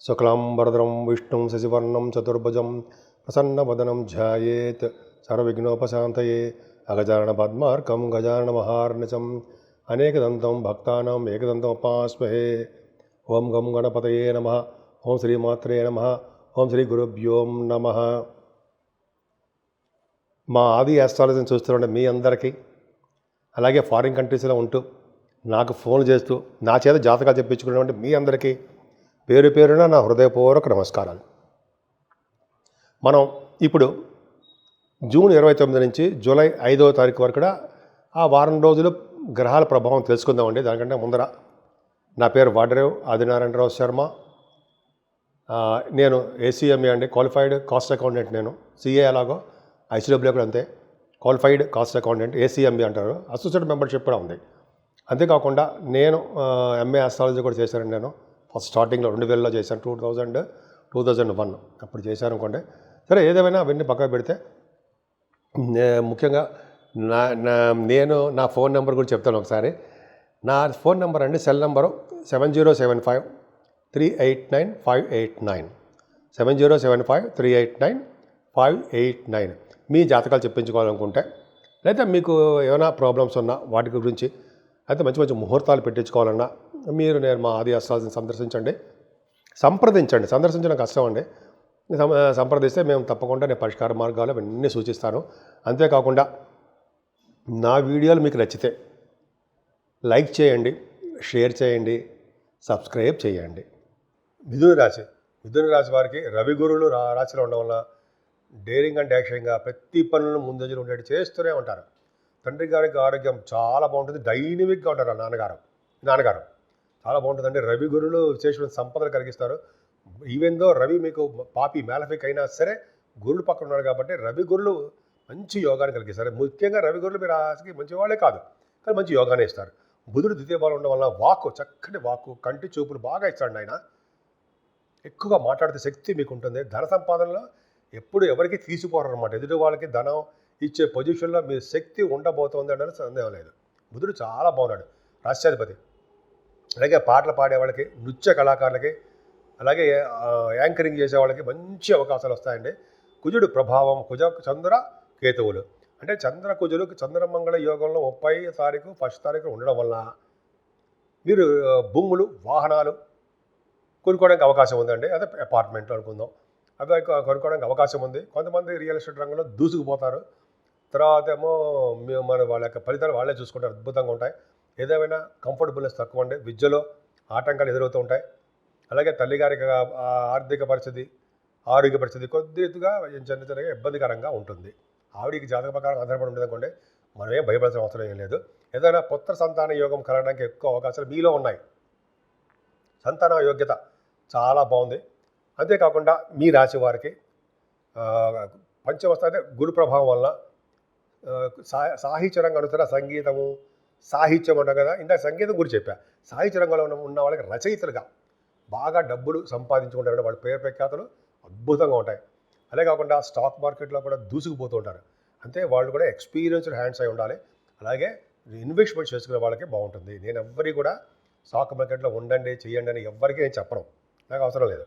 శుక్లాంబరధరం విష్ణుం శశివర్ణం చతుర్భుజం ప్రసన్నవదనం ధ్యాయేత్ సర్వవిఘ్నోపశాంతయే అగజానన పద్మార్కం గజానన మహార్నిశం అనేకదంతం భక్తానాం ఏకదంతం ఉపాస్మహే. ఓం గం గణపతయే నమః. ఓం శ్రీమాత్రే నమః. ఓం శ్రీ గురుభ్యోం నమః. మా ఆది ఆస్ట్రాలజీని చూస్తున్న మీ అందరికీ, అలాగే ఫారిన్ కంట్రీస్లో ఉంటూ నాకు ఫోన్ చేస్తూ నా చేత జాతకాలు చెప్పించుకున్నటువంటి మీ అందరికీ పేరు పేరున నా హృదయపూర్వక నమస్కారాలు. మనం ఇప్పుడు జూన్ 29 నుంచి జూలై 5వ తారీఖు వరకు కూడా ఆ వారం రోజులు గ్రహాల ప్రభావం తెలుసుకుందామండి. దానికంటే ముందర నా పేరు వాడరేవ్ ఆదినారాయణరావు శర్మ. నేను ACMA అండి, క్వాలిఫైడ్ కాస్ట్ అకౌంటెంట్. నేను CA అలాగో ICW కూడా అంతే, క్వాలిఫైడ్ కాస్ట్ అకౌంటెంట్. ACMA అంటారు, అసోసియేట్ మెంబర్షిప్ కూడా ఉంది. అంతేకాకుండా నేను MA ఆస్ట్రాలజీ కూడా చేశానండి. నేను ఫస్ట్ స్టార్టింగ్లో 2000లో చేశాను, 2001 అప్పుడు చేశాను అనుకోండి. సరే, ఏదేమైనా అవన్నీ పక్కకు పెడితే ముఖ్యంగా నేను నా ఫోన్ నెంబర్ గురించి చెప్తాను ఒకసారి. నా ఫోన్ నెంబర్ అండి, సెల్ నెంబరు 7075389589, 7075389589. మీ జాతకాలు చెప్పించుకోవాలనుకుంటే, లేదా మీకు ఏమైనా ప్రాబ్లమ్స్ ఉన్నా వాటి గురించి, అయితే మంచి మంచి ముహూర్తాలు పెట్టించుకోవాలన్నా నేను మా ఆది ఆస్ట్రాలజీని సంప్రదించండి. సందర్శించడం కష్టం అండి. సంప్రదిస్తే మేము తప్పకుండా నేను పరిష్కార మార్గాలు అవన్నీ సూచిస్తాను. అంతేకాకుండా నా వీడియోలు మీకు నచ్చితే లైక్ చేయండి, షేర్ చేయండి, సబ్స్క్రైబ్ చేయండి. మిథున రాశి వారికి రవి గురువులు రాశిలో ఉండడం వల్ల డేరింగ్ అండ్ యాక్షన్గా ప్రతి పనులను ముందంజలు ఉండేది చేస్తూనే ఉంటారు. తండ్రి గారికి ఆరోగ్యం చాలా బాగుంటుంది, డైనమిక్గా ఉంటారు. నాన్నగారు చాలా బాగుంటుందండి. రవి గురువులు విశేషమైన సంపదలు కలిగిస్తారు. ఈవెన్ దో రవి మీకు పాపి మ్యాలఫిక్ అయినా సరే గురువులు పక్కన ఉన్నారు కాబట్టి రవి గురువులు మంచి యోగాన్ని కలిగిస్తారు. ముఖ్యంగా రవి గురువులు మీ రాశికి మంచి వాళ్ళే కాదు, కానీ మంచి యోగానే ఇస్తారు. బుధుడు ద్వితీయ బలం ఉండడం వల్ల చక్కటి వాక్కు, కంటి చూపులు బాగా ఇస్తాడు ఆయన. ఎక్కువగా మాట్లాడితే శక్తి మీకు ఉంటుంది. ధన సంపాదనలో ఎప్పుడు ఎవరికి తీసిపోరు అనమాట. ఎదుటి వాళ్ళకి ధనం ఇచ్చే పొజిషన్లో మీ శక్తి ఉండబోతోంది అంటే సందేహం లేదు. బుధుడు చాలా బాగున్నాడు, రాష్ట్రాధిపతి. అలాగే పాటలు పాడే వాళ్ళకి, నృత్య కళాకారులకి, అలాగే యాంకరింగ్ చేసే వాళ్ళకి మంచి అవకాశాలు వస్తాయండి. కుజుడు ప్రభావం, చంద్ర కేతువులు అంటే కుజులు చంద్రమంగళ యోగంలో 30 తారీఖు 1 తారీఖు ఉండడం వల్ల మీరు భూములు, వాహనాలు కొనుక్కోవడానికి అవకాశం ఉందండి. అదే అపార్ట్మెంట్లు అనుకుందాం, అవి కొనుక్కోవడానికి అవకాశం ఉంది. కొంతమంది రియల్ ఎస్టేట్ రంగంలో దూసుకుపోతారు. తర్వాత ఏమో వాళ్ళ యొక్క ఫలితాలు వాళ్ళే చూసుకుంటారు, అద్భుతంగా ఉంటాయి. ఏదేమైనా కంఫర్టబుల్నెస్ తక్కువ అండి. విద్యలో ఆటంకాలు ఎదురవుతూ ఉంటాయి. అలాగే తల్లిగారికి ఆర్థిక పరిస్థితి, ఆరోగ్య పరిస్థితి కొద్దిగా చిన్నగా ఇబ్బందికరంగా ఉంటుంది. ఆవిడికి జాతక ప్రకారం ఆధారపడి ఉంటుంది అనుకోండి, మనమే భయపడాల్సిన అవసరం ఏం లేదు. ఏదైనా పుత్ర సంతాన యోగం కలగడానికి ఎక్కువ అవకాశాలు మీలో ఉన్నాయి. సంతాన యోగ్యత చాలా బాగుంది. అంతేకాకుండా మీ రాశి వారికి పంచమస్థ అంటే గురు ప్రభావం వల్ల సాహిత్య రంగం అనుసర సంగీతము, సాహిత్యం ఉంటాం కదా. ఇందాక సంగీతం గురించి చెప్పా. సాహిత్య రంగంలో ఉన్న వాళ్ళకి రచయితలుగా బాగా డబ్బులు సంపాదించుకుంటారు. వాళ్ళ పేరు ప్రఖ్యాతలు అద్భుతంగా ఉంటాయి. అదే కాకుండా స్టాక్ మార్కెట్లో కూడా దూసుకుపోతూ ఉంటారు. అంతే, వాళ్ళు కూడా ఎక్స్పీరియన్స్డ్ హ్యాండ్స్ అయి ఉండాలి. అలాగే ఇన్వెస్ట్మెంట్ చేసుకునే వాళ్ళకి బాగుంటుంది. నేను ఎవ్వరికి కూడా స్టాక్ మార్కెట్లో ఉండండి, చేయండి అని ఎవ్వరికీ నేను చెప్పను, నాకు అవసరం లేదు.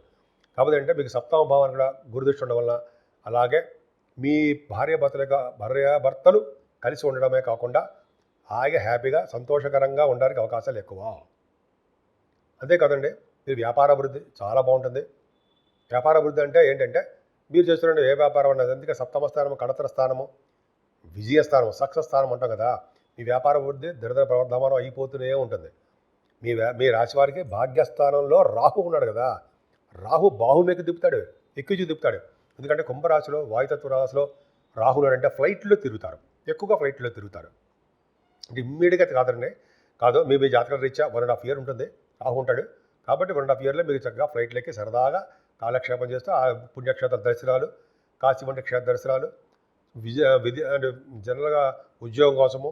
కాకపోతే అంటే మీకు సప్తమ భావాన్ని కూడా గురుదృష్టి ఉండడం వల్ల, అలాగే మీ భార్యాభర్తలు కలిసి ఉండడమే కాకుండా హాయిగా హ్యాపీగా సంతోషకరంగా ఉండడానికి అవకాశాలు ఎక్కువ. అంతేకాదండి, మీరు వ్యాపార అభివృద్ధి చాలా బాగుంటుంది. వ్యాపార అభివృద్ధి అంటే ఏంటంటే మీరు చేస్తున్న ఏ వ్యాపారం అన్నది, అందుకే సప్తమ స్థానము, కడతర స్థానము, విజయస్థానం, సక్సెస్ స్థానం అంటాం కదా. మీ వ్యాపార అభివృద్ధి దరిద్ర ప్రవర్ధమానం అయిపోతూనే ఉంటుంది. మీ రాశి వారికి భాగ్యస్థానంలో రాహు ఉన్నాడు కదా. రాహు బాహుమేకి తిప్పుతాడు, ఎక్కువ తిప్పుతాడు. ఎందుకంటే కుంభరాశిలో, వాయుతత్వ రాశిలో రాహు ఉన్నాడంటే ఫ్లైట్లో తిరుగుతారు, ఎక్కువగా ఫ్లైట్లో తిరుగుతారు. అంటే ఇమ్మీడియట్గా కాదు, మీ జాతకాల రీత్యా 1.5 year ఉంటుంది రాహు ఉంటాడు. కాబట్టి 1.5 yearలో మీరు చక్కగా ఫ్లైట్లకి సరదాగా కాలక్షేపం చేస్తూ ఆ పుణ్యక్షేత్ర దర్శనాలు, కాశీ వంటి క్షేత్ర దర్శనాలు, అంటే జనరల్గా ఉద్యోగం కోసము,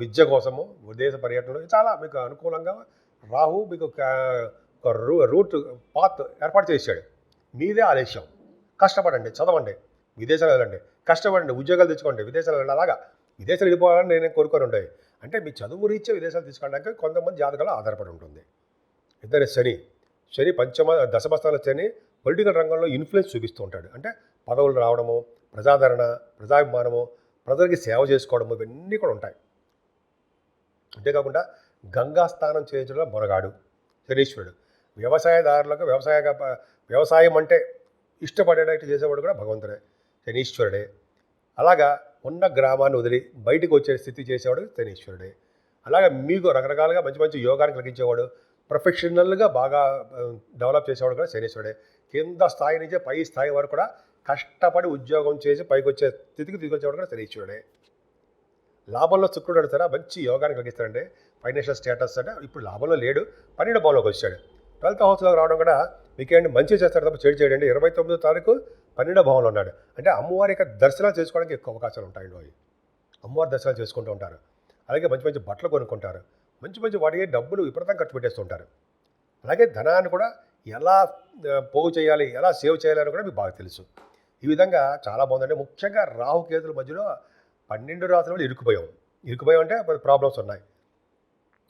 విద్య కోసము, విదేశ పర్యటనలు చాలా మీకు అనుకూలంగా రాహు మీకు ఒక రూట్ పాత్ ఏర్పాటు చేశాడు. మీదే ఆలస్యం. కష్టపడండి, చదవండి, విదేశాలు వెళ్ళండి, కష్టపడండి, ఉద్యోగాలు తెచ్చుకోండి, విదేశాలు వెళ్ళండి. అలాగా విదేశాలు వెళ్ళిపోవాలని నేను కోరుకొని ఉంటాయి. అంటే మీ చదువు రీత్యా విదేశాలు తీసుకోవడానికి కొంతమంది జాతకాలు ఆధారపడి ఉంటుంది. ఇద్దరు శని దశమస్థానంలో శని పొలిటికల్ రంగంలో ఇన్ఫ్లుయెన్స్ చూపిస్తూ ఉంటాడు. అంటే పదవులు రావడము, ప్రజాదరణ, ప్రజాభిమానము, ప్రజలకి సేవ చేసుకోవడము, ఇవన్నీ కూడా ఉంటాయి. అంతేకాకుండా గంగా స్నానం చేయించడం మొనగాడు శనీశ్వరుడు. వ్యవసాయదారులకు వ్యవసాయం అంటే ఇష్టపడేటట్టు చేసేవాడు కూడా భగవంతుడే, శనీశ్వరుడే. అలాగా ఉన్న గ్రామాన్ని వదిలి బయటకు వచ్చే స్థితి చేసేవాడు శనీశ్వరుడే. అలాగే మీకు రకరకాలుగా మంచి మంచి యోగాన్ని కలిగించేవాడు, ప్రొఫెషనల్గా బాగా డెవలప్ చేసేవాడు కూడా శనీశ్వరుడే. కింద స్థాయి నుంచే పై స్థాయి వరకు కూడా కష్టపడి ఉద్యోగం చేసి పైకి వచ్చే స్థితికి తీసుకొచ్చేవాడు కూడా శనీశ్వరుడే. లాభంలో శుక్రుడు అడుగుతారా, మంచి యోగాన్ని కలిగిస్తాడండి. ఫైనాన్షియల్ స్టేటస్ అంటే ఇప్పుడు లాభంలో లేడు, 12వ భావంలోకి వచ్చాడు. 12th హౌస్లోకి రావడం కూడా మీకేంటి మంచి చేస్తాడు తప్ప చెడు చేయడండి. 29వ తారీఖు 12వ భావంలో ఉన్నాడు. అంటే అమ్మవారి యొక్క దర్శనాలు చేసుకోవడానికి ఎక్కువ అవకాశాలు ఉంటాయండి. అవి అమ్మవారి దర్శనాలు చేసుకుంటూ ఉంటారు. అలాగే మంచి మంచి బట్టలు కొనుక్కుంటారు. మంచి మంచి వాటికి డబ్బులు విపరీతంగా ఖర్చు పెట్టేస్తుంటారు. అలాగే ధనాన్ని కూడా ఎలా పోగు చేయాలి, ఎలా సేవ్ చేయాలని కూడా మీకు బాగా తెలుసు. ఈ విధంగా చాలా బాగుందండి. ముఖ్యంగా రాహుకేతుల మధ్యలో 12 రాత్రులు ఇరుక్కుపోయాం అంటే ప్రాబ్లమ్స్ ఉన్నాయి.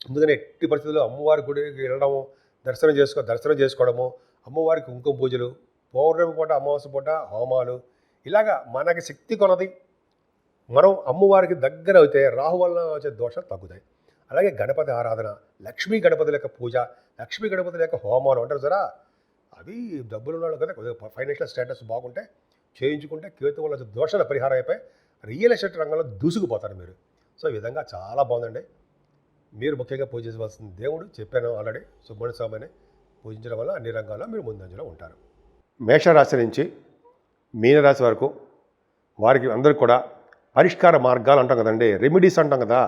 అందుకని ఎట్టి పరిస్థితుల్లో అమ్మవారి గుడికి వెళ్ళడము, దర్శనం చేసుకోవడము, అమ్మవారికి కుంకుమ పూజలు, పౌర్ణమి పూట, అమావాస్య పూట హోమాలు, ఇలాగా మనకి శక్తి కొనది మనం అమ్మవారికి దగ్గర అయితే రాహు వల్ల వచ్చే దోషాలు తగ్గుతాయి. అలాగే గణపతి ఆరాధన, లక్ష్మీ గణపతి యొక్క పూజ, లక్ష్మీ గణపతి యొక్క హోమాలు అంటారు సరా, అవి డబ్బులు ఉన్న వాళ్ళు కదా కొద్దిగా ఫైనాన్షియల్ స్టేటస్ బాగుంటే చేయించుకుంటే కేతు వల్ల వచ్చే దోషాల పరిహారం అయిపోయి రియల్ ఎస్టేట్ రంగంలో దూసుకుపోతారు మీరు. సో ఈ విధంగా చాలా బాగుందండి. మీరు ముఖ్యంగా పూజించవలసిన దేవుడు చెప్పాను ఆల్రెడీ, సుబ్రహ్మణ్య స్వామిని పూజించడం వల్ల అన్ని రంగాల్లో మీరు ముందంజలో ఉంటారు. మేషరాశి నుంచి మీనరాశి వరకు వారికి అందరికీ కూడా పరిష్కార మార్గాలు అంటాం కదండి, రెమెడీస్ అంటాం కదా.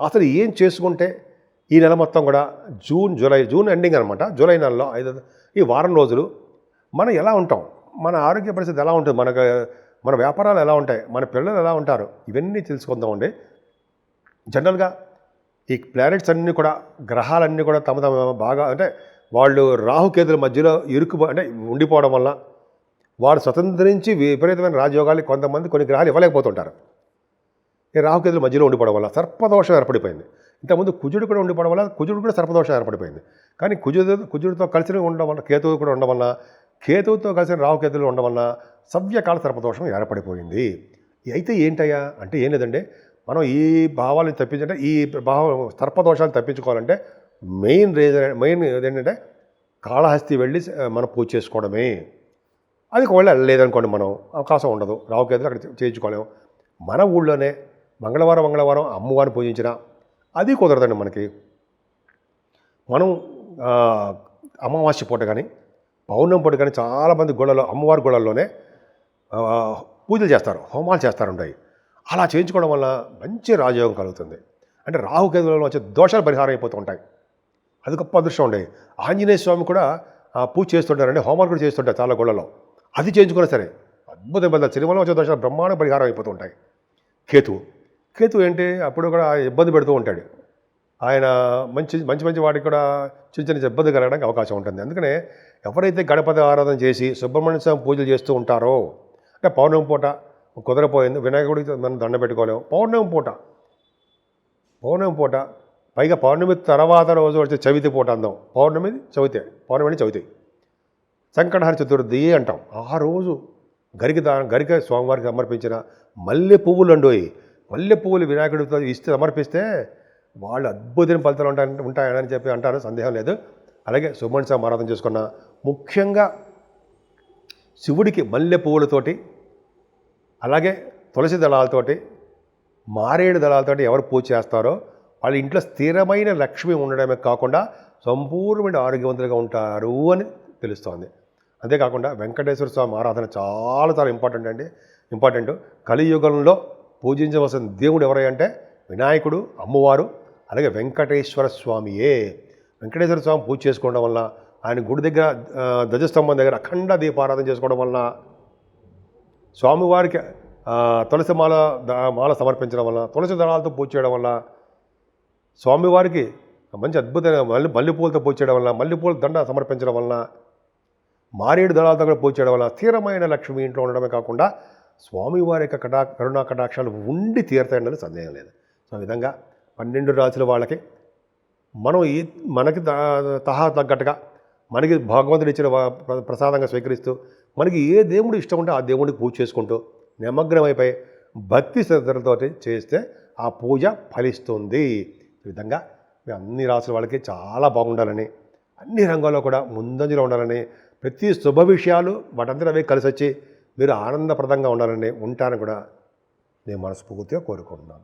అసలు ఏం చేసుకుంటే ఈ నెల మొత్తం కూడా జూన్ ఎండింగ్ అనమాట, జూలై నెలలో ఈ వారం రోజులు మనం ఎలా ఉంటాం, మన ఆరోగ్య పరిస్థితి ఎలా ఉంటుంది, మన వ్యాపారాలు ఎలా ఉంటాయి, మన పిల్లలు ఎలా ఉంటారు, ఇవన్నీ తెలుసుకుందామండి. జనరల్గా ఈ ప్లానెట్స్ అన్నీ కూడా, గ్రహాలన్నీ కూడా తమ బాగా అంటే వాళ్ళు రాహుకేతుల మధ్యలో అంటే ఉండిపోవడం వల్ల వారు స్వతంత్రించి విపరీతమైన రాజయోగాలు కొంతమంది కొన్ని గ్రహాలు ఇవ్వలేకపోతుంటారు. ఈ రాహుకేతుల మధ్యలో ఉండిపోవడం వల్ల సర్పదోషం ఏర్పడిపోయింది. ఇంతకుముందు కుజుడు కూడా ఉండిపోవడం వల్ల కుజుడు కూడా సర్పదోషం ఏర్పడిపోయింది. కానీ కుజుడితో కలిసి ఉండడం వల్ల, కేతువు కూడా ఉండడం వల్ల, కేతువుతో కలిసిన రాహుకేతులు ఉండడం వల్ల సవ్యకాల సర్పదోషం ఏర్పడిపోయింది. అయితే ఏంటయ్యా అంటే ఏం లేదండి, మనం ఈ భావాలను తప్పించంటే, ఈ సర్పదోషాలు తప్పించుకోవాలంటే మెయిన్ ఏంటంటే కాళహస్తి వెళ్ళి మనం పూజ చేసుకోవడమే. అది ఒకవేళ లేదనుకోండి, మనం అవకాశం ఉండదు, రాహుకేతులు అక్కడ చేయించుకోలేము. మన ఊళ్ళోనే మంగళవారం అమ్మవారిని పూజించినా అది కుదరదండి మనకి. మనం అమావాస్య పూట కానీ పౌర్ణమి పూట కానీ చాలామంది అమ్మవారి గుళ్ళల్లోనే పూజలు చేస్తారు, హోమాలు చేస్తారుంటాయి. అలా చేయించుకోవడం వల్ల మంచి రాజయోగం కలుగుతుంది. అంటే రాహుకేతులలో వచ్చే దోషాలు పరిహారం అయిపోతూ ఉంటాయి. అది గొప్ప అదృష్టం ఉండే. ఆంజనేయ స్వామి కూడా పూజ చేస్తుంటారండి, హోమాలు కూడా చేస్తుంటారు చాలా గుళ్ళలో. అది చేయించుకున్నా సరే అద్భుతం ఇబ్బంది, శని వల్ల వచ్చే దోషాలు బ్రహ్మాండ పరిహారం అయిపోతూ ఉంటాయి. కేతు ఏంటి అప్పుడు కూడా ఇబ్బంది పెడుతూ ఉంటాడు. ఆయన మంచి వాటికి కూడా చిన్న ఇబ్బంది కలగడానికి అవకాశం ఉంటుంది. అందుకనే ఎవరైతే గణపతి ఆరాధన చేసి సుబ్రహ్మణ్య స్వామి పూజలు చేస్తూ ఉంటారో, అంటే పౌర్ణమి పూట కుదరపోయింది, వినాయకుడికి మనం దండ పెట్టుకోలేము, పౌర్ణమి పూట పైగా పౌర్ణమి తర్వాత రోజు వచ్చే చవితి పూట అందాం. పౌర్ణమి చవితి సంకటహర చతుర్థి అంటాం. ఆ రోజు గరిక స్వామివారికి సమర్పించిన మల్లె పువ్వులు వినాయకుడితో సమర్పిస్తే వాళ్ళు అద్భుతమైన ఫలితాలు ఉంటాయని చెప్పి అంటారు, సందేహం లేదు. అలాగే సుబ్రహ్మణ్య స్వామి ఆరాధన చేసుకున్న ముఖ్యంగా శివుడికి మల్లె పువ్వులతోటి, అలాగే తులసి దళాలతోటి, మారేడు దళాలతోటి ఎవరు పూజ చేస్తారో వాళ్ళ ఇంట్లో స్థిరమైన లక్ష్మి ఉండడమే కాకుండా సంపూర్ణమైన ఆరోగ్యవంతులుగా ఉంటారు అని తెలుస్తోంది. అంతేకాకుండా వెంకటేశ్వర స్వామి ఆరాధన చాలా ఇంపార్టెంట్. కలియుగంలో పూజించవలసిన దేవుడు ఎవరంటే వినాయకుడు, అమ్మవారు, అలాగే వెంకటేశ్వర స్వామియే. వెంకటేశ్వర స్వామి పూజ చేసుకోవడం వల్ల, ఆయన గుడి దగ్గర ధ్వజస్తంభం దగ్గర అఖండ దీపారాధన చేసుకోవడం వల్ల, స్వామివారికి తులసి మాల సమర్పించడం వల్ల, తులసి దళాలతో పూజ చేయడం వల్ల, స్వామివారికి మంచి అద్భుతమైన మల్లెపూలతో పూజ చేయడం వల్ల, మల్లెపూల దండ సమర్పించడం వల్ల, మారేడు దళాలతో కూడా పూజ చేయడం వల్ల స్థిరమైన లక్ష్మి ఇంట్లో ఉండడమే కాకుండా స్వామివారి యొక్క కరుణా కటాక్షాలు ఉండి తీరుతాయని సందేహం లేదు. సో ఆ విధంగా 12 రాశుల వాళ్ళకి మనం మనకి తగ్గట్టుగా మనకి భగవంతుడు ఇచ్చిన ప్రసాదంగా స్వీకరిస్తూ మనకి ఏ దేవుడు ఇష్టం ఉంటే ఆ దేవుడికి పూజ చేసుకుంటూ నిమగ్నమైపోయి భక్తి శ్రద్ధలతో చేస్తే ఆ పూజ ఫలిస్తుంది. ఈ విధంగా మీ అన్ని రాసుల వాళ్ళకి చాలా బాగుండాలని, అన్ని రంగాల్లో కూడా ముందంజలో ఉండాలని, ప్రతి శుభ విషయాలు వాటంతా అవే కలిసి వచ్చి మీరు ఆనందప్రదంగా ఉండాలని ఉంటారని కూడా నేను మనస్ఫూర్తిగా కోరుకుంటున్నాను.